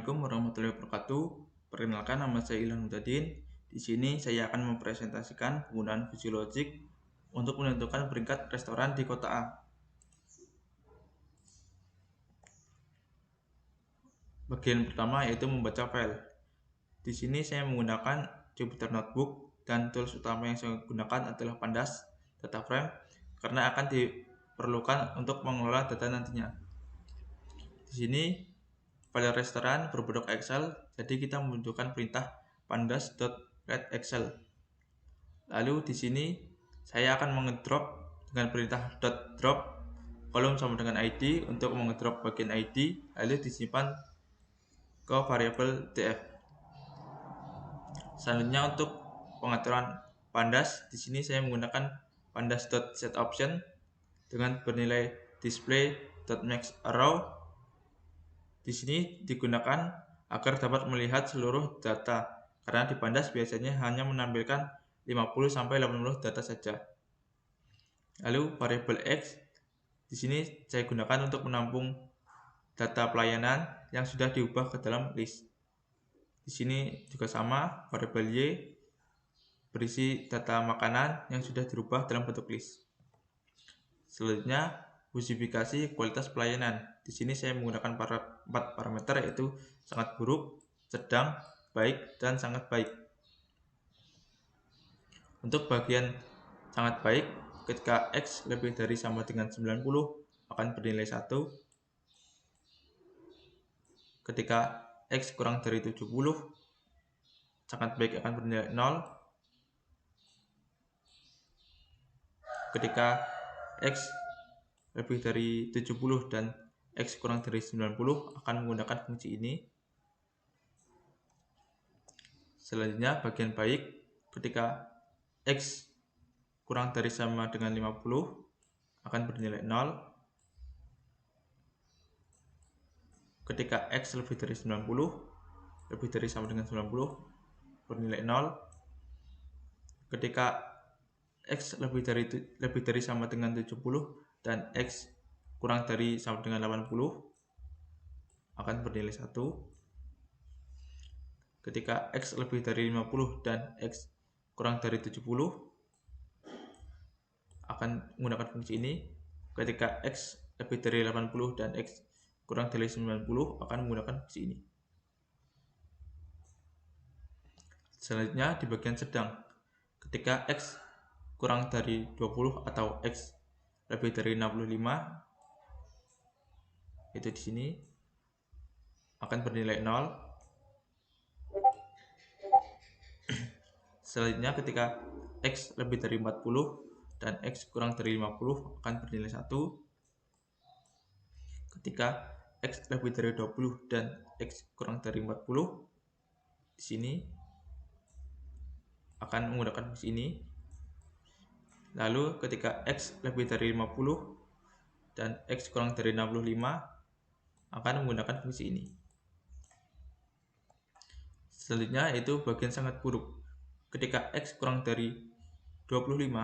Assalamualaikum warahmatullahi wabarakatuh. Perkenalkan, nama saya Ilham Mutadin. Di sini saya akan mempresentasikan penggunaan Fuji Logic untuk menentukan peringkat restoran di kota A. Bagian pertama yaitu membaca file. Di sini saya menggunakan Jupyter Notebook dan tools utama yang saya gunakan adalah Pandas Data Frame karena akan diperlukan untuk mengelola data nantinya. Di sini file restoran berbentuk Excel, jadi kita membutuhkan perintah pandas.readExcel. Lalu di sini saya akan mengedrop dengan perintah .drop kolom sama dengan ID untuk mengedrop bagian ID, lalu disimpan ke variabel df. Selanjutnya untuk pengaturan pandas, di sini saya menggunakan pandas.setOption dengan bernilai display.maxArrow. Di sini digunakan agar dapat melihat seluruh data, karena di Pandas biasanya hanya menampilkan 50-80 data saja. Lalu variabel X di sini saya gunakan untuk menampung data pelayanan yang sudah diubah ke dalam list. Di sini juga sama, variabel Y berisi data makanan yang sudah dirubah dalam bentuk list. Selanjutnya spesifikasi kualitas pelayanan. Di sini saya menggunakan 4 parameter, yaitu sangat buruk, sedang, baik, dan sangat baik. Untuk bagian sangat baik, ketika X lebih dari sama dengan 90 akan bernilai 1. Ketika X kurang dari 70, sangat baik akan bernilai 0. Ketika X lebih dari 70 dan X kurang dari 90 akan menggunakan fungsi ini. Selanjutnya bagian baik, ketika X kurang dari sama dengan 50 akan bernilai 0. Ketika X lebih dari 90, lebih dari sama dengan 90 bernilai 0. Ketika X lebih dari sama dengan 70 dan X kurang dari sama dengan 80 akan bernilai 1. Ketika X lebih dari 50 dan X kurang dari 70 akan menggunakan fungsi ini. Ketika X lebih dari 80 dan X kurang dari 90 akan menggunakan fungsi ini. Selanjutnya di bagian sedang, ketika X kurang dari 20 atau X lebih dari 65, itu di sini akan bernilai 0. Selanjutnya ketika X lebih dari 40 dan X kurang dari 50 akan bernilai 1. Ketika X lebih dari 20 dan X kurang dari 40, di sini akan menggunakan fungsi ini. Lalu ketika X lebih dari 50 dan X kurang dari 65 akan menggunakan fungsi ini. Selanjutnya yaitu bagian sangat buruk. Ketika X kurang dari 25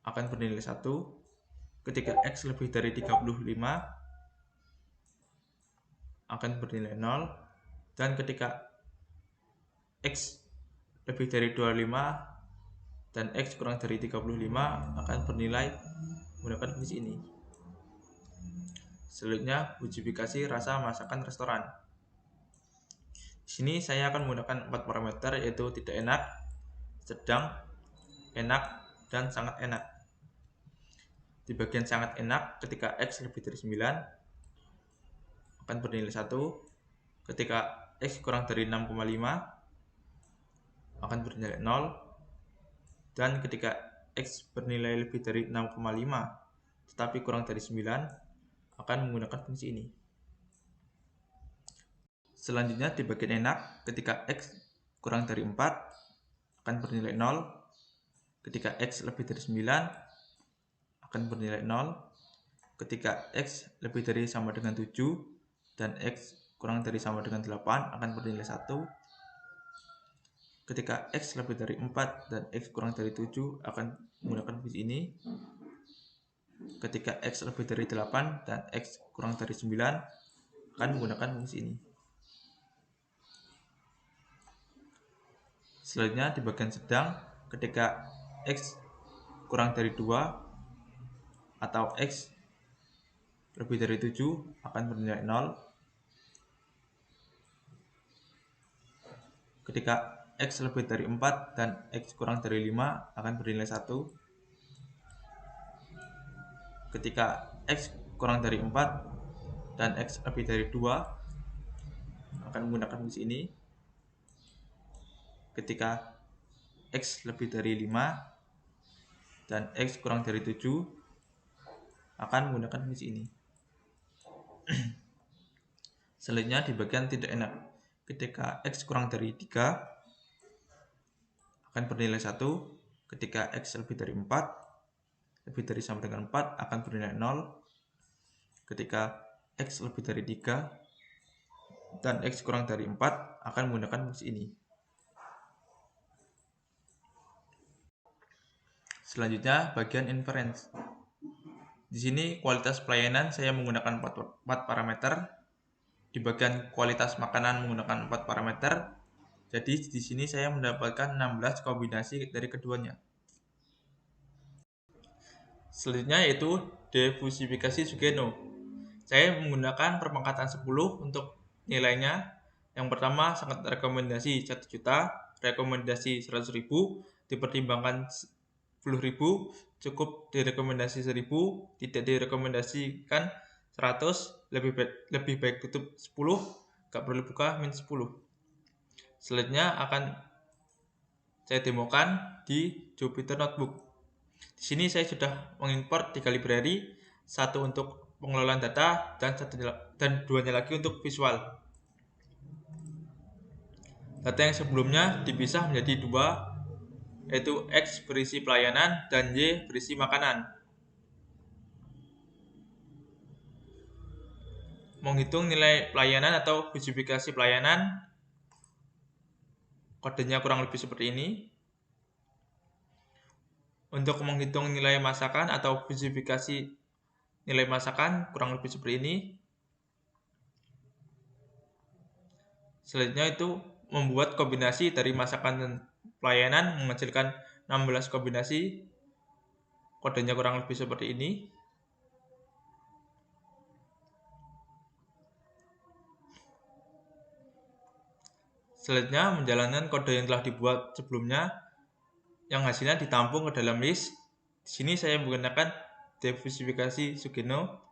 akan bernilai 1. Ketika X lebih dari 35 akan bernilai 0. Dan ketika X lebih dari 25 dan X kurang dari 35 akan bernilai menggunakan fungsi ini. Selanjutnya spesifikasi rasa masakan restoran. Di sini saya akan menggunakan 4 parameter, yaitu tidak enak, sedang, enak, dan sangat enak. Di bagian sangat enak, ketika X lebih dari 9 akan bernilai 1. Ketika X kurang dari 6,5 akan bernilai 0. Dan ketika X bernilai lebih dari 6,5 tetapi kurang dari 9 akan menggunakan fungsi ini. Selanjutnya di bagian enak, ketika X kurang dari 4 akan bernilai 0. Ketika X lebih dari 9 akan bernilai 0. Ketika X lebih dari sama dengan 7 dan X kurang dari sama dengan 8 akan bernilai 1. Ketika X lebih dari 4 dan X kurang dari 7 akan menggunakan fungsi ini. Ketika X lebih dari 8 dan X kurang dari 9 akan menggunakan fungsi ini. Selanjutnya di bagian sedang, ketika X kurang dari 2 atau X lebih dari 7 akan bernilai 0. Ketika X lebih dari 4 dan X kurang dari 5 akan bernilai 1. Ketika X kurang dari 4 dan X lebih dari 2 akan menggunakan fungsi ini. Ketika X lebih dari 5 dan X kurang dari 7 akan menggunakan fungsi ini. Selanjutnya di bagian tidak enak. Ketika X kurang dari 3 akan bernilai 1. Ketika X lebih dari 4, lebih dari sama dengan 4 akan bernilai 0. Ketika X lebih dari 3 dan X kurang dari 4 akan menggunakan fungsi ini. Selanjutnya bagian inference. Di sini kualitas pelayanan saya menggunakan 4 parameter. Di bagian kualitas makanan menggunakan 4 parameter. Jadi di sini saya mendapatkan 16 kombinasi dari keduanya. Selanjutnya yaitu diversifikasi Sugeno. Saya menggunakan perpangkatan 10 untuk nilainya. Yang pertama sangat rekomendasi 1 juta, rekomendasi 100.000, dipertimbangkan 10.000, cukup direkomendasi 1.000, tidak direkomendasikan 100, lebih baik tutup 10, gak perlu buka min 10. Selanjutnya akan saya demokan di Jupyter Notebook. Di sini saya sudah mengimport 3 library, satu untuk pengelolaan data dan duanya lagi untuk visual. Data yang sebelumnya dipisah menjadi 2, yaitu X berisi pelayanan dan Y berisi makanan. Menghitung nilai pelayanan atau justifikasi pelayanan, kodenya kurang lebih seperti ini. Untuk menghitung nilai masakan atau justifikasi nilai masakan kurang lebih seperti ini. Selanjutnya itu membuat kombinasi dari masakan dan pelayanan menghasilkan 16 kombinasi. Kodenya kurang lebih seperti ini. Selanjutnya menjalankan kode yang telah dibuat sebelumnya yang hasilnya ditampung ke dalam list. Di sini saya menggunakan diversifikasi Sugeno.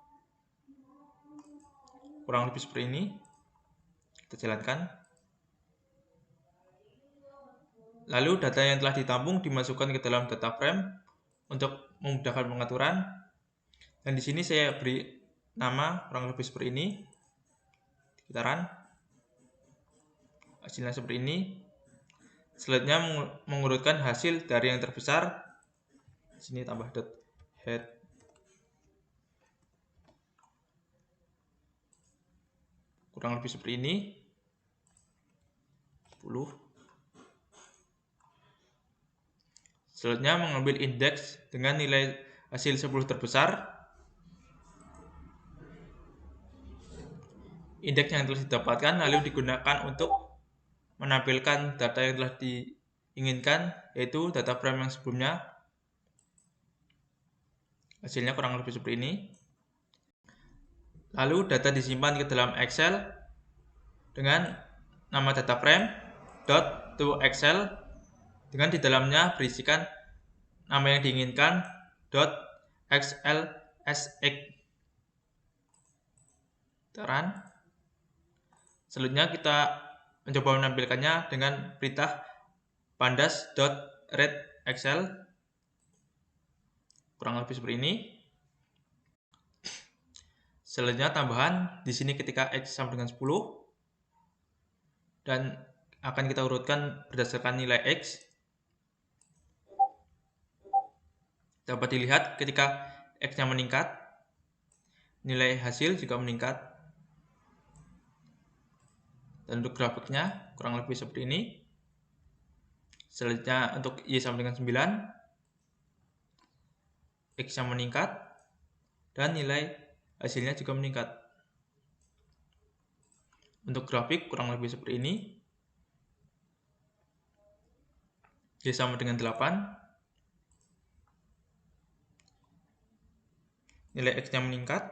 Kurang lebih seperti ini. Kita jalankan. Lalu data yang telah ditampung dimasukkan ke dalam data frame untuk memudahkan pengaturan. Dan di sini saya beri nama kurang lebih seperti ini. Sekitaran. Hasilnya seperti ini. Selanjutnya mengurutkan hasil dari yang terbesar. Di sini tambah dot head. Kurang lebih seperti ini. 10. Selanjutnya mengambil indeks dengan nilai hasil 10 terbesar. Indeks yang telah didapatkan lalu digunakan untuk menampilkan data yang telah diinginkan, yaitu data frame yang sebelumnya. Hasilnya kurang lebih seperti ini. Lalu data disimpan ke dalam Excel dengan nama data frame .to Excel dengan di dalamnya berisikan nama yang diinginkan .xlsx. Selanjutnya kita mencoba menampilkannya dengan perintah pandas.readExcel. Kurang lebih seperti ini. Selanjutnya tambahan di sini ketika X sama dengan 10 dan akan kita urutkan berdasarkan nilai X. Dapat dilihat ketika X-nya meningkat, nilai hasil juga meningkat. Dan untuk grafiknya kurang lebih seperti ini. Selanjutnya untuk Y sama dengan 9, X yang meningkat, dan nilai hasilnya juga meningkat. Untuk grafik kurang lebih seperti ini. Y sama dengan 8. Nilai X-nya meningkat.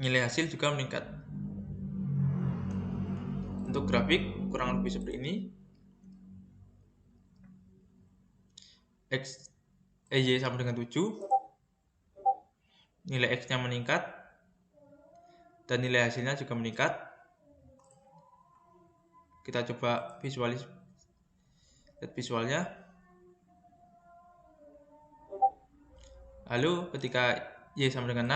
Nilai hasil juga meningkat. Untuk grafik kurang lebih seperti ini. Y sama dengan 7. Nilai X-nya meningkat. Dan nilai hasilnya juga meningkat. Kita coba lihat visualnya. Lalu ketika Y sama dengan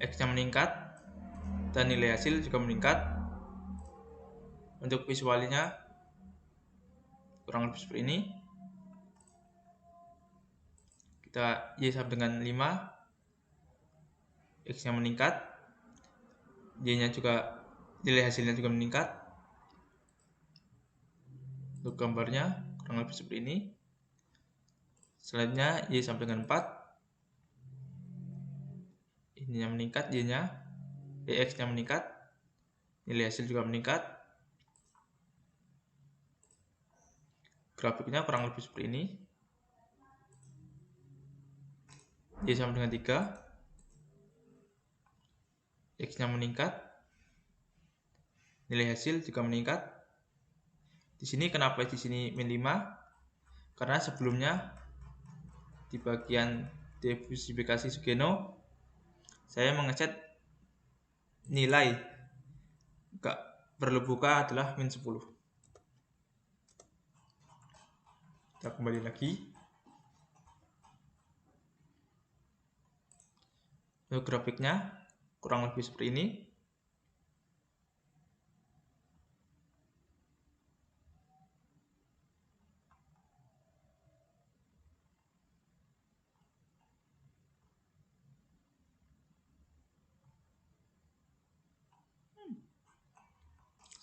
6, X-nya meningkat dan nilai hasil juga meningkat. Untuk visualnya kurang lebih seperti ini. Kita Y sama dengan 5, X-nya meningkat, Y-nya juga, nilai hasilnya juga meningkat. Untuk gambarnya kurang lebih seperti ini. Selanjutnya Y sama dengan 4, ininya meningkat, X-nya meningkat, nilai hasil juga meningkat. Grafiknya kurang lebih seperti ini. Y sama dengan 3, X-nya meningkat, nilai hasil juga meningkat. Di sini kenapa di sini min 5? Karena sebelumnya di bagian diversifikasi Sugeno saya mengecat nilai gak perlu buka adalah min 10. Kita kembali lagi. Untuk grafiknya kurang lebih seperti ini.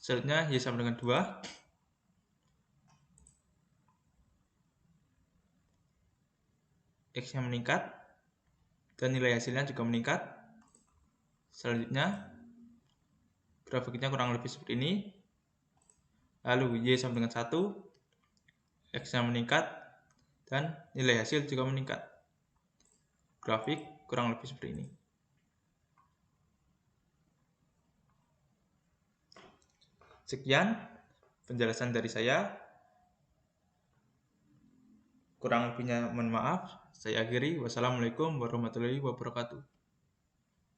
Selanjutnya Y sama dengan 2. X-nya meningkat dan nilai hasilnya juga meningkat. Selanjutnya grafiknya kurang lebih seperti ini. Lalu Y sama dengan 1, X-nya meningkat dan nilai hasil juga meningkat. Grafik kurang lebih seperti ini. Sekian penjelasan dari saya. Kurang lebihnya mohon maaf. Saya akhiri. Wassalamualaikum warahmatullahi wabarakatuh.